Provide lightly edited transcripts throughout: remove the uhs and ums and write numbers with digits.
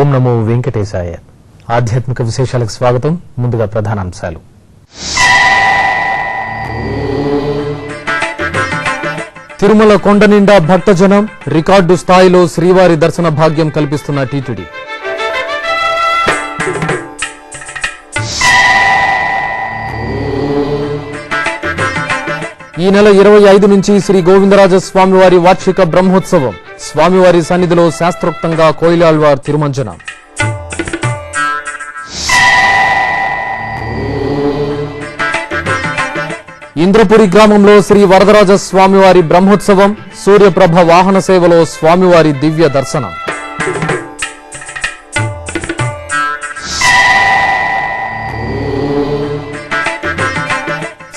ఓం నమో వెంకటేశాయ. ఆధ్యాత్మిక విశేషాలకు స్వాగతం. ముందుగా ప్రధానాంశాలు. తిరుమల కొండ నిండా భక్తజనం, రికార్డు స్థాయిలో శ్రీవారి దర్శన భాగ్యం కల్పిస్తున్న టీటీడీ. ఈ నెల 25 నుంచి శ్రీ గోవిందరాజ స్వామివారి వార్షిక బ్రహ్మోత్సవం. స్వామివారి సన్నిధిలో శాస్త్రోక్తంగా కోయిలాళ్వార్ తిరుమంజనం. ఇంద్రపురి గ్రామంలో శ్రీ వరదరాజ స్వామివారి బ్రహ్మోత్సవం. సూర్యప్రభ వాహన సేవలో స్వామివారి దివ్య దర్శనం.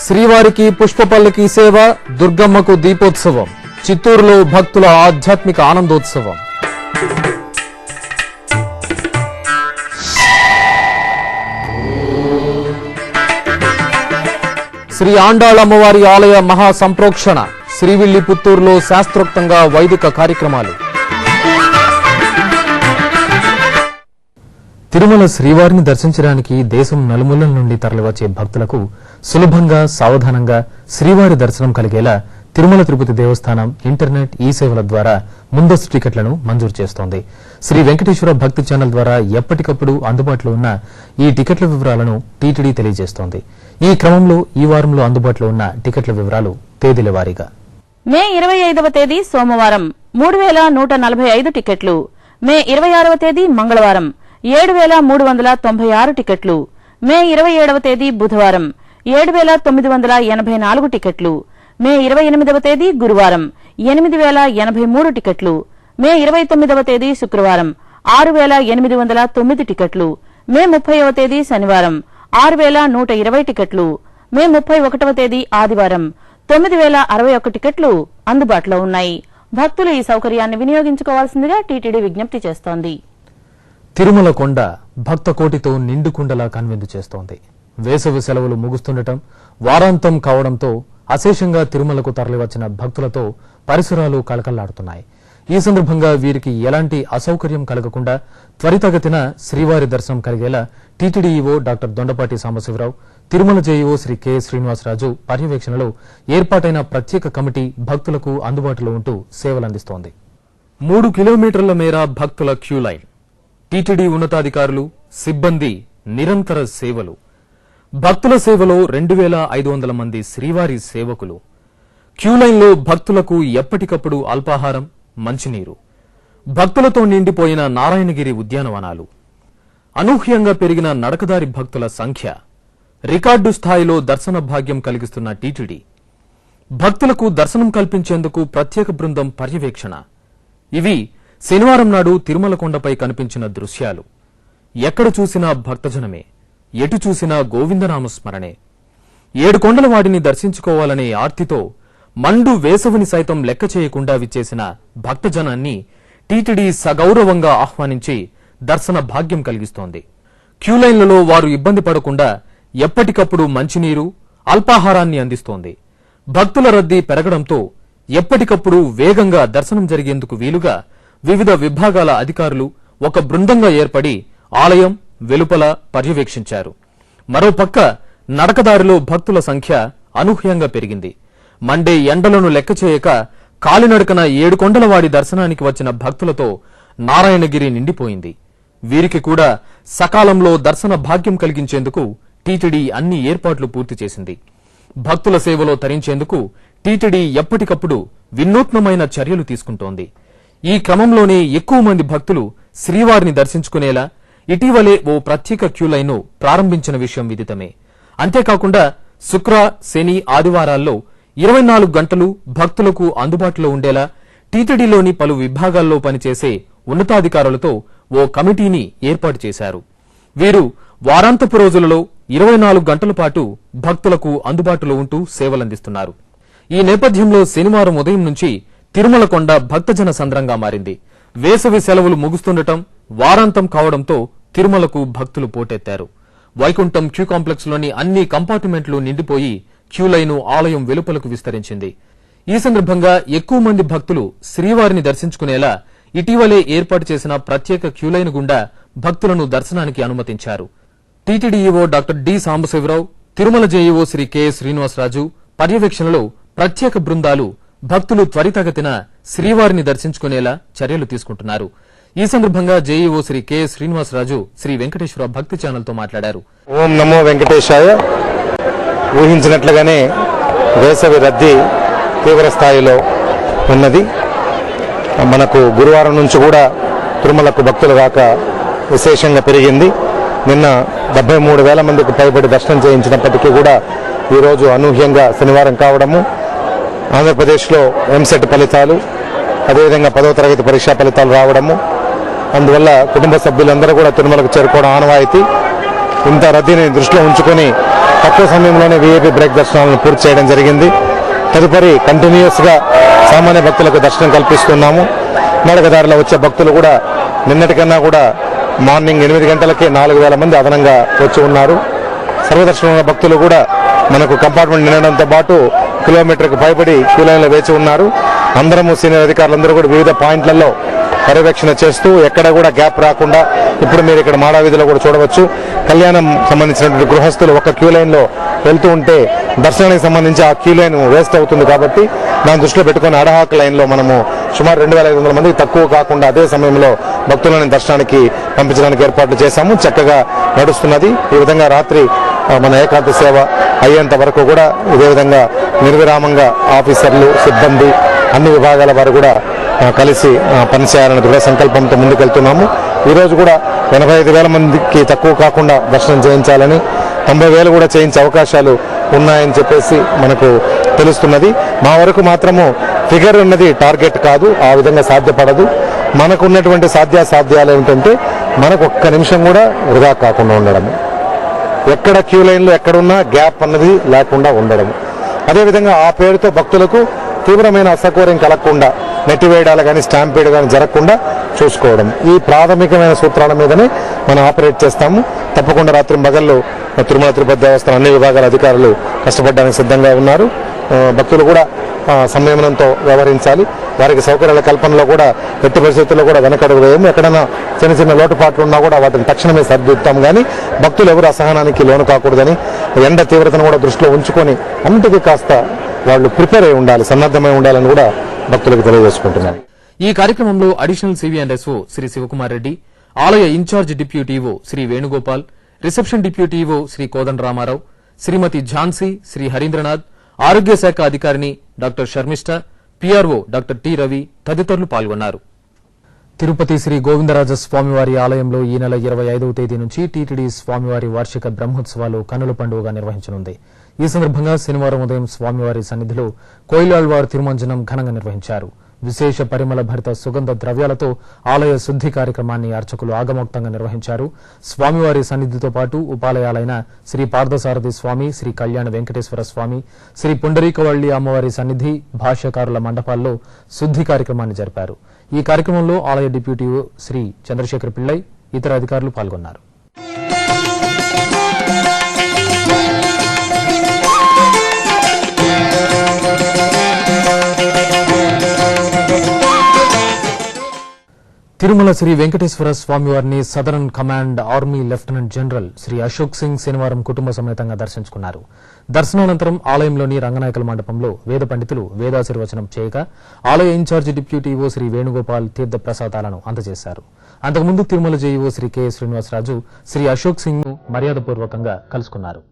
శ్రీవారికి పుష్పపల్లకి సేవ, దుర్గమ్మకు దీపోత్సవం. చిత్తూరులో భక్తుల ఆధ్యాత్మిక ఆనందోత్సవం. శ్రీ ఆండాళ్ అమ్మవారి ఆలయ మహా సంప్రోక్షణ. శ్రీవిల్లి పుత్తూరులో శాస్త్రోక్తంగా వైదిక కార్యక్రమాలు. తిరుమల శ్రీవారిని దర్శించడానికి దేశం నలుమూలల నుండి తరలివచ్చే భక్తులకు సులభంగా, సావధానంగా శ్రీవారి దర్శనం కలిగేలా తిరుమల తిరుపతి దేవస్థానం ఇంటర్నెట్ ఈ సేవల ద్వారా ముందస్తు టికెట్లను మంజూరు చేస్తోంది. శ్రీ వెంకటేశ్వర భక్తి ఛానల్ ద్వారా ఎప్పటికప్పుడు అందుబాటులో ఉన్న ఈ టికెట్ల వివరాలను టీటీడీ తెలియజేస్తోంది. ఈ క్రమంలో ఈ వారంలో అందుబాటులో ఉన్న టికెట్ల వివరాలు తేదీల వారీగా. మే 25వ తేదీ సోమవారం 3145 టికెట్లు. మే 26వ తేదీ మంగళవారం 7396 టికెట్లు. మే 27వ తేదీ బుధవారం 7984 టికెట్లు. మే 28వ తేదీ గురువారం 8083 టికెట్లు. మే 29వ తేదీ శుక్రవారం 6809 టికెట్లు. మే 30వ తేదీ శనివారం 6120 టికెట్లు. మే 31వ తేదీ ఆదివారం 9061 టికెట్లు అందుబాటులో ఉన్నాయి. భక్తులు ఈ సౌకర్యాన్ని వినియోగించుకోవాల్సిందిగా టీటీడీ విజ్ఞప్తి చేస్తోంది. తిరుమల కొండ భక్త కోటితో నిండుకుండలా కనువిందు చేస్తోంది. వేసవి సెలవులు ముగుస్తుండటం, వారాంతం కావడంతో అశేషంగా తిరుమలకు తరలివచ్చిన భక్తులతో పరిసరాలు కళకళ్లాడుతున్నాయి. ఈ సందర్భంగా వీరికి ఎలాంటి అసౌకర్యం కలగకుండా త్వరితగతిన శ్రీవారి దర్శనం కలిగేలా TTD EO doctor Dondapati Sambasivarao, Tirumala JEO Shri K Srinivasaraju పర్యవేక్షణలో ఏర్పాటైన ప్రత్యేక కమిటీ భక్తులకు అందుబాటులో ఉంటూ సేవలందిస్తోంది. 3 కిలోమీటర్ల మేర భక్తుల క్యూ లైన్. టీటీడీ ఉన్నతాధికారులు, సిబ్బంది నిరంతర సేవలు. భక్తుల సేవలో 2500 మంది శ్రీవారి సేవకులు. క్యూలైన్లో భక్తులకు ఎప్పటికప్పుడు అల్పాహారం, మంచినీరు. భక్తులతో నిండిపోయిన నారాయణగిరి ఉద్యానవనాలు. అనూహ్యంగా పెరిగిన నడకదారి భక్తుల సంఖ్య. రికార్డు స్థాయిలో దర్శన భాగ్యం కలిగిస్తున్న టీటీడీ. భక్తులకు దర్శనం కల్పించేందుకు ప్రత్యేక బృందం పర్యవేక్షణ. ఇవి శనివారం నాడు తిరుమల కొండపై కనిపించిన దృశ్యాలు. ఎక్కడ చూసినా భక్తజనమే, ఎటు చూసినా గోవిందనామస్మరణే. 7 కొండల వాడిని దర్శించుకోవాలనే ఆర్తితో మండు వేసవిని సైతం లెక్క చేయకుండా విచ్చేసిన భక్తజనాన్ని టీటీడీ సగౌరవంగా ఆహ్వానించి దర్శన భాగ్యం కలిగిస్తోంది. క్యూలైన్లలో వారు ఇబ్బంది పడకుండా ఎప్పటికప్పుడు మంచినీరు, అల్పాహారాన్ని అందిస్తోంది. భక్తుల రద్దీ పెరగడంతో ఎప్పటికప్పుడు వేగంగా దర్శనం జరిగేందుకు వీలుగా వివిధ విభాగాల అధికారులు ఒక బృందంగా ఏర్పడి ఆలయం వెలుపల పర్యవేక్షించారు. మరోపక్క నడకదారిలో భక్తుల సంఖ్య అనూహ్యంగా పెరిగింది. మండే ఎండలను లెక్క చేయక కాలినడకన 7 కొండలవాడి దర్శనానికి వచ్చిన భక్తులతో నారాయణగిరి నిండిపోయింది. వీరికి కూడా సకాలంలో దర్శన భాగ్యం కలిగించేందుకు టీటీడీ అన్ని ఏర్పాట్లు పూర్తి చేసింది. భక్తుల సేవలో తరించేందుకు టీటీడీ ఎప్పటికప్పుడు వినూత్నమైన చర్యలు తీసుకుంటోంది. ఈ క్రమంలోనే ఎక్కువ మంది భక్తులు శ్రీవారిని దర్శించుకునేలా ఇటీవలే ఓ ప్రత్యేక క్యూలైన్ను ప్రారంభించిన విషయం విదితమే. అంతేకాకుండా శుక్ర, శని, ఆదివారాల్లో 24 గంటలు భక్తులకు అందుబాటులో ఉండేలా టీటీడీలోని పలు విభాగాల్లో పనిచేసే ఉన్నతాధికారులతో ఓ కమిటీని ఏర్పాటు చేశారు. వీరు వారాంతపు రోజులలో 24 గంటల పాటు భక్తులకు అందుబాటులో ఉంటూ సేవలందిస్తున్నారు. ఈ నేపథ్యంలో శనివారం ఉదయం నుంచి తిరుమల కొండ భక్తజన సంద్రంగా మారింది. వేసవి సెలవులు ముగుస్తుండటం, వారాంతం కావడంతో తిరుమలకు భక్తులు పోటెత్తారు. వైకుంఠం క్యూ కాంప్లెక్స్ లోని అన్ని కంపార్ట్మెంట్లు నిండిపోయి క్యూలైను ఆలయం వెలుపలకు విస్తరించింది. ఈ సందర్భంగా ఎక్కువ మంది భక్తులు శ్రీవారిని దర్శించుకునేలా ఇటీవలే ఏర్పాటు చేసిన ప్రత్యేక క్యూలైన్ గుండా భక్తులను దర్శనానికి అనుమతించారు. TTD EO doctor D Sambasivarao, Tirumala JEO Shri K S Srinivasaraju పర్యవేక్షణలో ప్రత్యేక బృందాలు భక్తులు త్వరితగతిన శ్రీవారిని దర్శించుకునేలా చర్యలు తీసుకుంటున్నారు. ఈ సందర్భంగా జేఈఓ శ్రీ కెఎస్ శ్రీనివాసరాజు శ్రీ వెంకటేశ్వర భక్తి ఛానల్తో మాట్లాడారు. ఓం నమో వెంకటేశాయ. ఊహించినట్లుగానే వేసవి రద్దీ తీవ్ర స్థాయిలో ఉన్నది. మనకు గురువారం నుంచి కూడా తిరుమలకు భక్తుల రాక విశేషంగా పెరిగింది. నిన్న 73,000 మందికి పైబడి దర్శనం చేయించినప్పటికీ కూడా ఈరోజు అనూహ్యంగా శనివారం కావడము, ఆంధ్రప్రదేశ్లో ఎంసెట్ ఫలితాలు, అదేవిధంగా 10వ తరగతి పరీక్షా ఫలితాలు రావడము, అందువల్ల కుటుంబ సభ్యులందరూ కూడా తిరుమలకు చేరుకోవడం ఆనవాయితీ. ఇంత రద్దీని దృష్టిలో ఉంచుకొని తక్కువ సమయంలోనే వీఐపీ బ్రేక్ దర్శనాలను పూర్తి చేయడం జరిగింది. తదుపరి కంటిన్యూస్గా సామాన్య భక్తులకు దర్శనం కల్పిస్తున్నాము. నడకదారిలో వచ్చే భక్తులు కూడా నిన్నటికన్నా కూడా మార్నింగ్ 8 గంటలకే 4,000 మంది అదనంగా వచ్చి ఉన్నారు. సర్వదర్శనం భక్తులు కూడా మనకు కంపార్ట్మెంట్ నిండడంతో పాటు కిలోమీటర్కి పైబడి క్యూ లైన్లో వేచి ఉన్నారు. అందరము సీనియర్ అధికారులందరూ కూడా వివిధ పాయింట్లలో పర్యవేక్షణ చేస్తూ ఎక్కడ కూడా గ్యాప్ రాకుండా, ఇప్పుడు మీరు ఇక్కడ మాడావీధిలో కూడా చూడవచ్చు, కళ్యాణం సంబంధించినటువంటి గృహస్థులు ఒక క్యూ లైన్లో వెళ్తూ ఉంటే దర్శనానికి సంబంధించి ఆ క్యూ లైన్ వేస్ట్ అవుతుంది. కాబట్టి దాన్ని దృష్టిలో పెట్టుకుని అడహాక్ లైన్లో మనము సుమారు 2,500 మందికి తక్కువ కాకుండా అదే సమయంలో భక్తులను దర్శనానికి పంపించడానికి ఏర్పాట్లు చేశాము. చక్కగా నడుస్తున్నది. ఈ విధంగా రాత్రి మన ఏకాంత సేవ అయ్యేంత వరకు కూడా ఇదే విధంగా నిర్విరామంగా ఆఫీసర్లు, సిబ్బంది, అన్ని విభాగాల వారు కూడా కలిసి పనిచేయాలనే దృఢ సంకల్పంతో ముందుకెళ్తున్నాము. ఈరోజు కూడా 85,000 మందికి తక్కువ కాకుండా దర్శనం చేయించాలని, 90,000 కూడా చేయించే అవకాశాలు ఉన్నాయని చెప్పేసి మనకు తెలుస్తున్నది. మా వరకు మాత్రము ఫిగర్ ఉన్నది టార్గెట్ కాదు, ఆ విధంగా సాధ్యపడదు. మనకున్నటువంటి సాధ్యాసాధ్యాలు ఏమిటంటే మనకు ఒక్క నిమిషం కూడా వృధా కాకుండా ఉండడం, ఎక్కడ క్యూ లైన్లో ఎక్కడున్నా గ్యాప్ అన్నది లేకుండా ఉండడం, అదేవిధంగా ఆ పేరుతో భక్తులకు తీవ్రమైన అసౌకర్యం కలగకుండా, నెట్టివేయడాలు కానీ స్టాంపీడ్ కానీ జరగకుండా చూసుకోవడం, ఈ ప్రాథమికమైన సూత్రాల మీదనే మనం ఆపరేట్ చేస్తాము. తప్పకుండా రాత్రి మగళ్ళు తిరుమల తిరుపతి దేవస్థానం అన్ని విభాగాల అధికారులు కష్టపడడానికి సిద్ధంగా ఉన్నారు. భక్తులు కూడా సంయమనంతో వ్యవహరించాలి. వారికి సౌకర్యాల కల్పనలో కూడా ఎట్టి పరిస్థితుల్లో కూడా వెనకడుగు వేయము. ఎక్కడైనా చిన్న చిన్న లోటుపాట్లు ఉన్నా కూడా వాటిని తక్షణమే సరిదిద్దుతాం. కానీ భక్తులు ఎవరు అసహనానికి లోను కాకూడదని, ఎండ తీవ్రతను కూడా దృష్టిలో ఉంచుకొని అన్నిటికీ కాస్త వాళ్ళు ప్రిపేర్ అయి ఉండాలి, సన్నద్ధమై ఉండాలని కూడా భక్తులకు తెలియజేసుకుంటున్నాను. ఈ కార్యక్రమంలో అడిషనల్ సివిఎండ్ఎస్ఓ శ్రీ శివకుమార్ రెడ్డి, ఆలయ in charge deputy EO Shri Venugopal, reception deputy EO Shri Kodanda Ramarao, Shrimati Jhansi, Shri Harindranath, ఆరోగ్య శాఖ అధికారిని doctor Sharmishta, PRO doctor T Ravi తదితరులు పాల్గొన్నారు. తిరుపతి శ్రీ గోవిందరాజ స్వామివారి ఆలయంలో ఈ నెల 25వ తేదీ నుంచి టీటీడీ స్వామివారి వార్షిక బ్రహ్మోత్సవాలు కన్నుల పండుగగా నిర్వహించనుంది. ఈ సందర్భంగా శనివారం ఉదయం స్వామివారి సన్నిధిలో కోయిలాళ్వార్ తిరుమంజనం ఘనంగా నిర్వహించారు. విశేష పరిమళ భరిత సుగంధ ద్రవ్యాలతో ఆలయ శుద్ది కార్యక్రమాన్ని అర్చకులు ఆగమోక్తంగా నిర్వహించారు. స్వామివారి సన్నిధితో పాటు ఉపాలయాలైన శ్రీ పార్థసారథి స్వామి, శ్రీ కళ్యాణ వెంకటేశ్వర స్వామి, శ్రీ పుండరీకవల్లి అమ్మవారి సన్నిధి, భాష్యకారుల మండపాల్లో శుద్ది కార్యక్రమాన్ని జరిపారు. ఈ కార్యక్రమంలో ఆలయ డిప్యూటీ శ్రీ చంద్రశేఖర్ పిళ్ళై, ఇతర అధికారులు పాల్గొన్నారు. తిరుమల శ్రీ వెంకటేశ్వర స్వామివారిని southern command army lieutenant general Shri Ashok Singh శనివారం కుటుంబ సమేతంగా దర్శించుకున్నారు. దర్శనానంతరం ఆలయంలోని రంగనాయకుల మండపంలో వేద పండితులు వేదాశీర్వచనం చేయగా ఆలయ in charge deputy EO Shri Venugopal తీర్థ ప్రసాదాలను అందజేశారు. అంతకుముందు తిరుమల జేఈఓ శ్రీ కెఎస్ శ్రీనివాసరాజు శ్రీ అశోక్ సింగ్ ను మర్యాదపూర్వకంగా కలుసుకున్నారు.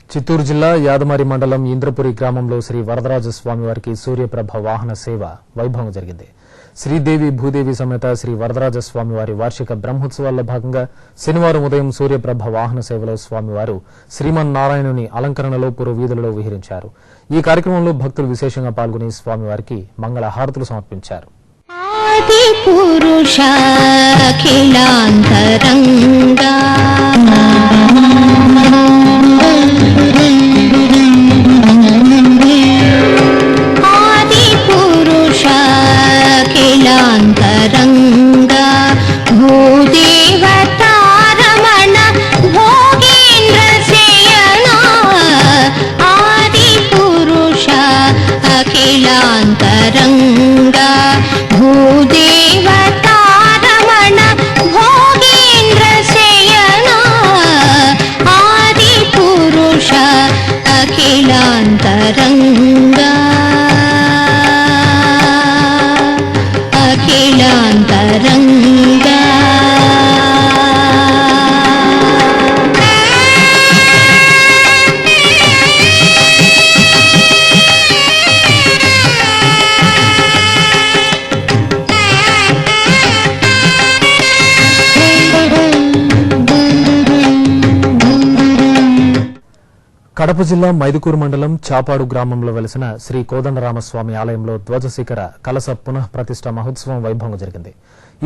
చిత్తూరు జిల్లా యాదమరి మండలం ఇంద్రపురి గ్రామంలో శ్రీ వరదరాజ స్వామివారికి సూర్యప్రభ వాహన సేవ వైభవం జరిగింది. శ్రీదేవి భూదేవి సమేత శ్రీ వరదరాజ స్వామివారి వార్షిక బ్రహ్మోత్సవాల్లో భాగంగా శనివారం ఉదయం సూర్యప్రభ వాహన సేవలో స్వామివారు శ్రీమన్నారాయణుని అలంకరణలో పురవీధులలో విహరించారు. ఈ కార్యక్రమంలో భక్తులు విశేషంగా పాల్గొని స్వామివారికి మంగళ హారతులు సమర్పించారు. ఆది పురుషాఖిలాంతరంగా ఆది పురుషాఖిలాంతరంగా భూదేవతారమణ భోగేంద్ర శయనా ఆది పురుష అఖిలాంతరంగా భూదేవతారమణ భోగేంద్ర శయనా ఆది పురుష అఖిలాంతరంగా అఖిలాంతరంగా కడప జిల్లా మైదుకూరు మండలం చాపాడు గ్రామంలో వెలసిన శ్రీ కోదండరామస్వామి ఆలయంలో ధ్వజశిఖర కలశ పునః ప్రతిష్ట మహోత్సవం వైభవంగా జరిగింది.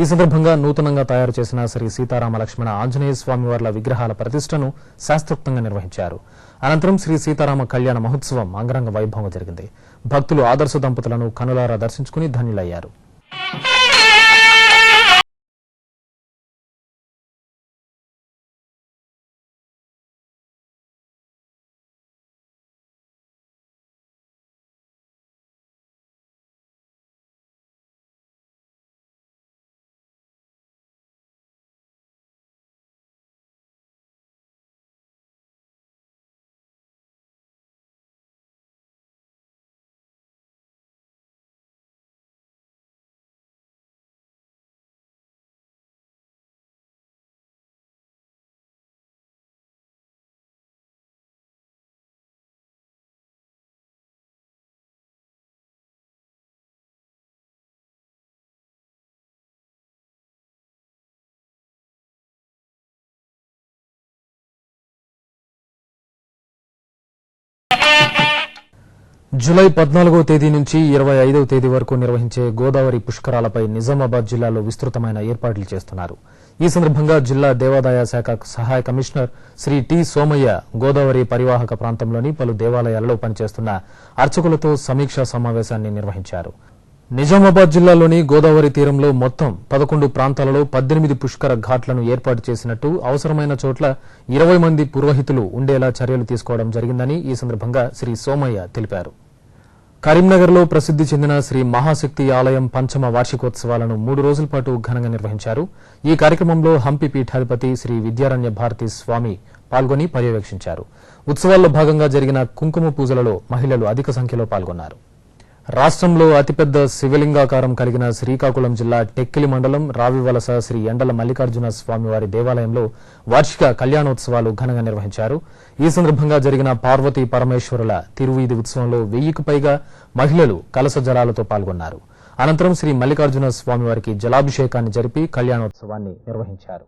ఈ సందర్భంగా నూతనంగా తయారు చేసిన శ్రీ సీతారామ లక్ష్మణ ఆంజనేయ స్వామివార్ల విగ్రహాల ప్రతిష్టను శాస్త్రోక్తంగా నిర్వహించారు. అనంతరం శ్రీ సీతారామ కళ్యాణ మహోత్సవం అంగరంగ వైభవంగా జరిగింది. భక్తులు ఆదర్శ దంపతులను కనులారా దర్శించుకుని ధన్యులయ్యారు. జూలై 14వ తేదీ నుంచి 25వ తేదీ వరకు నిర్వహించే గోదావరి పుష్కరాలపై నిజామాబాద్ జిల్లాలో విస్తృతమైన ఏర్పాట్లు చేస్తున్నారు. ఈ సందర్భంగా జిల్లా దేవాదాయ శాఖ సహాయ కమిషనర్ శ్రీ టి సోమయ్య గోదావరి పరివాహక ప్రాంతంలోని పలు దేవాలయాలలో పనిచేస్తున్న అర్చకులతో సమీక్షా సమావేశాన్ని నిర్వహించారు. నిజామాబాద్ జిల్లాలోని గోదావరి తీరంలో మొత్తం 11 ప్రాంతాలలో 18 పుష్కర ఘాట్లను ఏర్పాటు చేసినట్టు, అవసరమైన చోట్ల 20 మంది పురోహితులు ఉండేలా చర్యలు తీసుకోవడం జరిగిందని ఈ సందర్భంగా శ్రీ సోమయ్య తెలిపారు. కరీంనగర్లో ప్రసిద్ది చెందిన శ్రీ మహాశక్తి ఆలయం పంచమ వార్షికోత్సవాలను 3 రోజుల పాటు ఘనంగా నిర్వహించారు. ఈ కార్యక్రమంలో హంపి పీఠాధిపతి శ్రీ విద్యారణ్య భారతి స్వామి పాల్గొని పర్యవేక్షించారు. ఉత్సవాల్లో భాగంగా జరిగిన కుంకుమ పూజలలో మహిళలు అధిక సంఖ్యలో పాల్గొన్నారు. రాష్ట్రంలో అతిపెద్ద శివలింగాకారం కలిగిన శ్రీకాకుళం జిల్లా టెక్కిలి మండలం రావివలస శ్రీ ఎండల మల్లికార్జున స్వామివారి దేవాలయంలో వార్షిక కళ్యాణోత్సవాలు ఘనంగా నిర్వహించారు. ఈ సందర్భంగా జరిగిన పార్వతీ పరమేశ్వరుల తిరువీధి ఉత్సవంలో 1000కు పైగా మహిళలు కలశ జలాలతో పాల్గొన్నారు. అనంతరం శ్రీ మల్లికార్జున స్వామివారికి జలాభిషేకాన్ని జరిపి కళ్యాణోత్సవాన్ని నిర్వహించారు.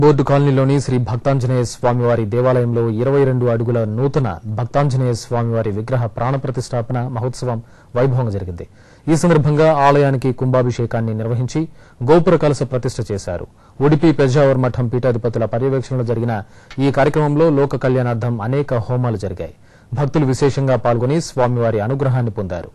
బోర్డు కాలనీలోని శ్రీ భక్తాంజనేయ స్వామివారి దేవాలయంలో 22 అడుగుల నూతన భక్తాంజనేయ స్వామివారి విగ్రహ ప్రాణప్రతిష్ఠాపన మహోత్సవం వైభవంగా జరిగింది. ఈ సందర్భంగా ఆలయానికి కుంభాభిషేకాన్ని నిర్వహించి గోపుర కలశ ప్రతిష్ఠ చేశారు. ఉడిపి పెజావర్ మఠం పీఠాధిపతుల పర్యవేక్షణలో జరిగిన ఈ కార్యక్రమంలో లోక కళ్యాణార్థం అనేక హోమాలు జరిగాయి. భక్తులు విశేషంగా పాల్గొని స్వామివారి అనుగ్రహాన్ని పొందారు.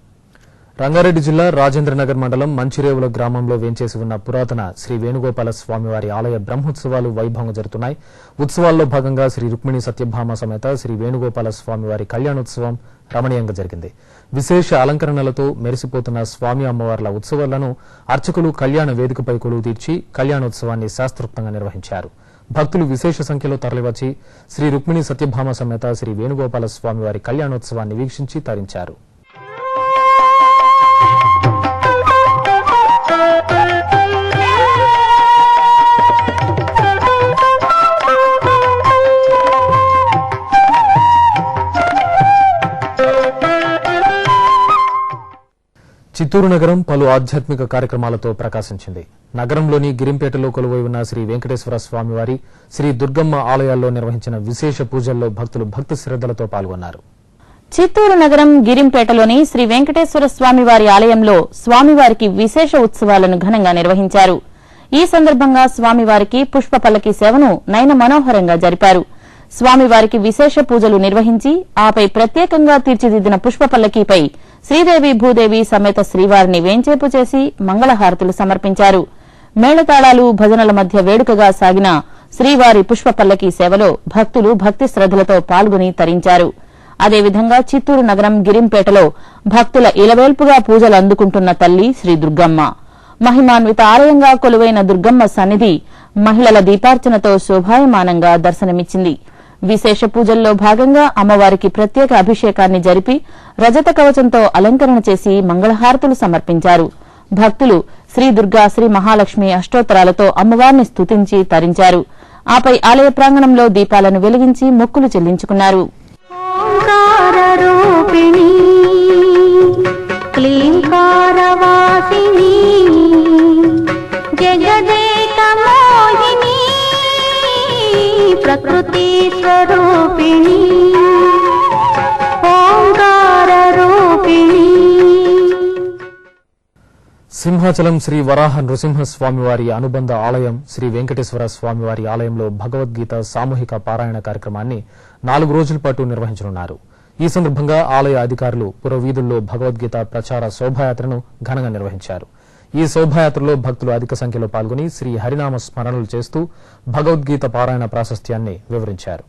రంగారెడ్డి జిల్లా రాజేంద్రనగర్ మండలం మంచిరేవుల గ్రామంలో వేంచేసి ఉన్న పురాతన శ్రీ వేణుగోపాల స్వామివారి ఆలయ బ్రహ్మోత్సవాలు వైభవంగా జరుగుతున్నాయి. ఉత్సవాల్లో భాగంగా శ్రీ రుక్మిణి సత్యభామ సమేత శ్రీ వేణుగోపాల స్వామివారి కళ్యాణోత్సవం రమణీయంగా జరిగింది. విశేష అలంకరణలతో మెరిసిపోతున్న స్వామి అమ్మవార్ల ఉత్సవాలను అర్చకులు కళ్యాణ వేదికపై కొలువు తీర్చి కళ్యాణోత్సవాన్ని శాస్త్రోక్తంగా నిర్వహించారు. భక్తులు విశేష సంఖ్యలో తరలివచ్చి శ్రీ రుక్మిణి సత్యభామ సమేత శ్రీ వేణుగోపాల స్వామివారి కళ్యాణోత్సవాన్ని వీక్షించి తరించారు. చిత్తూరు నగరం పలు ఆధ్యాత్మిక కార్యక్రమాలతో ప్రకాశించింది. నగరంలోని గిరింపేటలో కొలువై ఉన్న శ్రీ వెంకటేశ్వర స్వామివారి, శ్రీ దుర్గమ్మ ఆలయాల్లో నిర్వహించిన విశేష పూజల్లో భక్తులు భక్తి శ్రద్దలతో పాల్గొన్నారు. చిత్తూరు నగరం గిరింపేటలోని శ్రీ వెంకటేశ్వర స్వామివారి ఆలయంలో స్వామివారికి విశేష ఉత్సవాలను ఘనంగా నిర్వహించారు. ఈ సందర్భంగా స్వామివారికి పుష్ప పల్లకి సేవను నయన మనోహరంగా జరిపారు. స్వామివారికి విశేష పూజలు నిర్వహించి ఆపై ప్రత్యేకంగా తీర్చిదిద్దిన పుష్ప పల్లకీపై శ్రీదేవి భూదేవి సమేత శ్రీవారిని వేంచేపు చేసి మంగళహారతులు సమర్పించారు. మేళతాళాలు భజనల మధ్య వేడుకగా సాగిన శ్రీవారి పుష్ప పల్లకీ సేవలో భక్తులు భక్తి శ్రద్దలతో పాల్గొని తరించారు. అదేవిధంగా చిత్తూరు నగరం గిరింపేటలో భక్తుల ఇలవేల్పుగా పూజలు అందుకుంటున్న తల్లి శ్రీ దుర్గమ్మ. మహిమాన్విత ఆలయంగా కొలువైన దుర్గమ్మ సన్నిధి మహిళల దీపార్చనతో శోభాయమానంగా దర్శనమిచ్చింది. విశేష పూజల్లో భాగంగా అమ్మవారికి ప్రత్యేక అభిషేకాన్ని జరిపి రజత కవచంతో అలంకరణ చేసి మంగళహారతులు సమర్పించారు. భక్తులు శ్రీ దుర్గా శ్రీ మహాలక్ష్మి అష్టోత్తరాలతో అమ్మవారిని స్తుతించి తరించారు. ఆపై ఆలయ ప్రాంగణంలో దీపాలను వెలిగించి మొక్కులు చెల్లించుకున్నారు. ఓంకారరూపిణి క్లీంకారవాసిని జగదేకమోహిని ప్రకృతి స్వరూపిణి ఓంకారరూపిణి. సింహాచలం శ్రీ వరాహ నృసింహస్వామివారి అనుబంధ ఆలయం శ్రీ వెంకటేశ్వర స్వామివారి ఆలయంలో భగవద్గీత సామూహిక పారాయణ కార్యక్రమాన్ని 4 రోజుల పాటు నిర్వహించనున్నారు. ఈ సందర్భంగా ఆలయ అధికారులు పురవీధుల్లో భగవద్గీత ప్రచార శోభాయాత్రను ఘనంగా నిర్వహించారు. ఈ శోభాయాత్రలో భక్తులు అధిక సంఖ్యలో పాల్గొని శ్రీ హరినామ స్మరణలు చేస్తూ భగవద్గీత పారాయణ ప్రాశస్త్యాన్ని వివరించారు.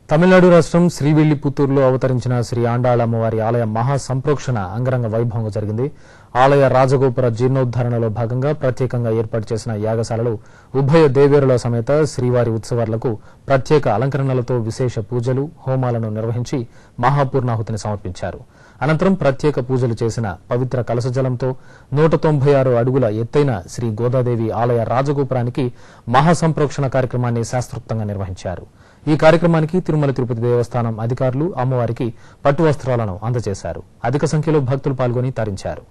తమిళనాడు రాష్ట్రం శ్రీవిల్లిపుత్తూరులో అవతరించిన శ్రీ ఆండాళ్ అమ్మవారి ఆలయ మహా సంప్రోక్షణ అంగరంగ వైభవంగా జరిగింది. ఆలయ రాజగోపుర జీర్ణోద్దరణలో భాగంగా ప్రత్యేకంగా ఏర్పాటు చేసిన యాగశాలలో ఉభయ దేవేరుల సమేత శ్రీవారి ఉత్సవాలకు ప్రత్యేక అలంకరణలతో విశేష పూజలు హోమాలను నిర్వహించి మహాపూర్ణాహుతిని సమర్పించారు. అనంతరం ప్రత్యేక పూజలు చేసిన పవిత్ర కలశజలంతో 196 అడుగుల ఎత్తైన శ్రీ గోదాదేవి ఆలయ రాజగోపురానికి మహాసంప్రోక్షణ కార్యక్రమాన్ని శాస్త్రోక్తంగా నిర్వహించారు. ఈ కార్యక్రమానికి తిరుమల తిరుపతి దేవస్థానం అధికారులు అమ్మవారికి పట్టు వస్త్రాలను అందజేశారు. అధిక సంఖ్యలో భక్తులు పాల్గొని తరించారు.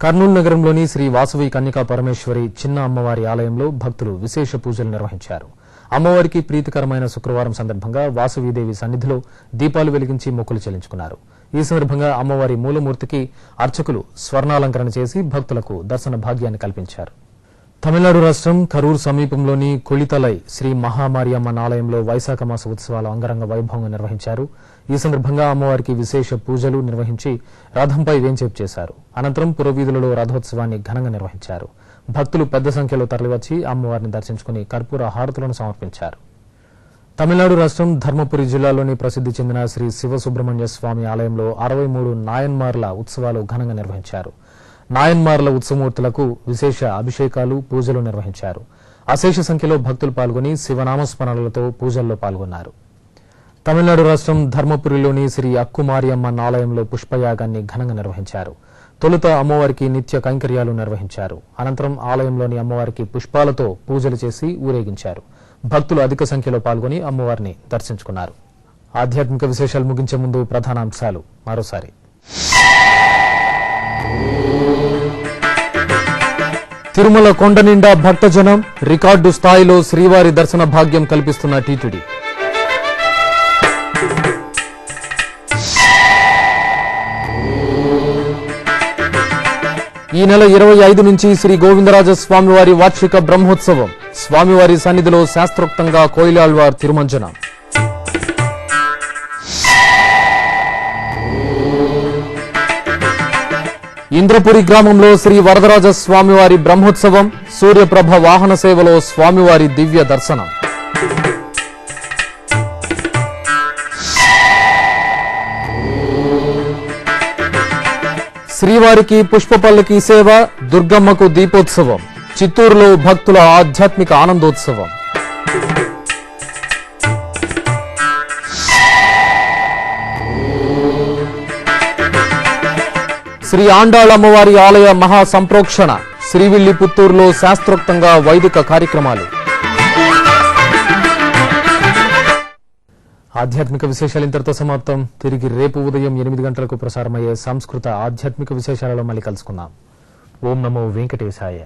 కర్నూలు నగరంలోని శ్రీ వాసవి కన్యకా పరమేశ్వరి చిన్న అమ్మవారి ఆలయంలో భక్తులు విశేష పూజలు నిర్వహించారు. అమ్మవారికి ప్రీతికరమైన శుక్రవారం సందర్భంగా వాసవీదేవి సన్నిధిలో దీపాలు వెలిగించి మొక్కులు చెల్లించుకున్నారు. ఈ సందర్భంగా అమ్మవారి మూలమూర్తికి అర్చకులు స్వర్ణాలంకరణ చేసి భక్తులకు దర్శన భాగ్యాన్ని కల్పించారు. తమిళనాడు రాష్ట్రం కరూర్ సమీపంలోని కొళితలై శ్రీ మహామారియమ్మన్ ఆలయంలో వైశాఖ మాస ఉత్సవాలు అంగరంగ వైభవంగా నిర్వహించారు. ఈ సందర్భంగా అమ్మవారికి విశేష పూజలు నిర్వహించి రథంపై వేంచేపు చేశారు. అనంతరం పురవీధులలో రథోత్సవాన్ని ఘనంగా నిర్వహించారు. భక్తులు పెద్ద సంఖ్యలో తరలివచ్చి అమ్మవారిని దర్శించుకుని కర్పూర హారతులను సమర్పించారు. తమిళనాడు రాష్ట్రం ధర్మపురి జిల్లాలోని ప్రసిద్ది చెందిన శ్రీ శివసుబ్రహ్మణ్య స్వామి ఆలయంలో 63 నాయన్మార్ల ఉత్సవాలు ఘనంగా నిర్వహించారు. నాయన్మార్ల ఉత్సవమూర్తులకు విశేష అభిషేకాలు, పూజలు నిర్వహించారు. అశేష సంఖ్యలో భక్తులు పాల్గొని శివనామస్మరణలతో పూజల్లో పాల్గొన్నారు. తమిళనాడు రాష్ట్రం ధర్మపురిలోని శ్రీ అక్కుమారియమ్మ ఆలయంలో పుష్పయాగాన్ని ఘనంగా నిర్వహించారు. తొలుత అమ్మవారికి నిత్య కైంకర్యాలు నిర్వహించారు. అనంతరం ఆలయంలోని అమ్మవారికి పుష్పాలతో పూజలు చేసి ఊరేగించారు. భక్తులు అధిక సంఖ్యలో పాల్గొని అమ్మవారిని దర్శించుకున్నారు. ఆధ్యాత్మిక విశేషాలు ముగించే ముందు ప్రధానాంశాలు మరోసారి. తిరుమల కొండ నిండా భక్తజనం, రికార్డు స్థాయిలో శ్రీవారి దర్శన భాగ్యం కల్పిస్తున్న టీటీడీ. ఈ నెల 25 నుంచి శ్రీ గోవిందరాజ స్వామివారి వార్షిక బ్రహ్మోత్సవం. స్వామివారి సన్నిధిలో శాస్త్రోక్తంగా కోయిలాళ్వార్ తిరుమంజనం. ఇంద్రపురి గ్రామంలో శ్రీ వరదరాజ స్వామివారి బ్రహ్మోత్సవం. సూర్యప్రభ వాహన సేవలో స్వామివారి దివ్య దర్శనం. శ్రీవారికి పుష్పపల్లకి సేవ, దుర్గమ్మకు దీపోత్సవం. చిత్తూరులో భక్తుల ఆధ్యాత్మిక ఆనందోత్సవం. శ్రీ ఆండాళమ్మవారి ఆలయ మహా సంప్రోక్షణ. శ్రీవిల్లి పుత్తూరులో శాస్త్రోక్తంగా వైదిక కార్యక్రమాలు. ఆధ్యాత్మిక విశేషాలు ఇంతటితో సమాప్తం. తిరిగి రేపు ఉదయం 8 గంటలకు ప్రసారమయ్యే సంస్కృత ఆధ్యాత్మిక విశేషాలలో మళ్ళీ కలుసుకుందాం. ఓం నమో వెంకటేశాయ.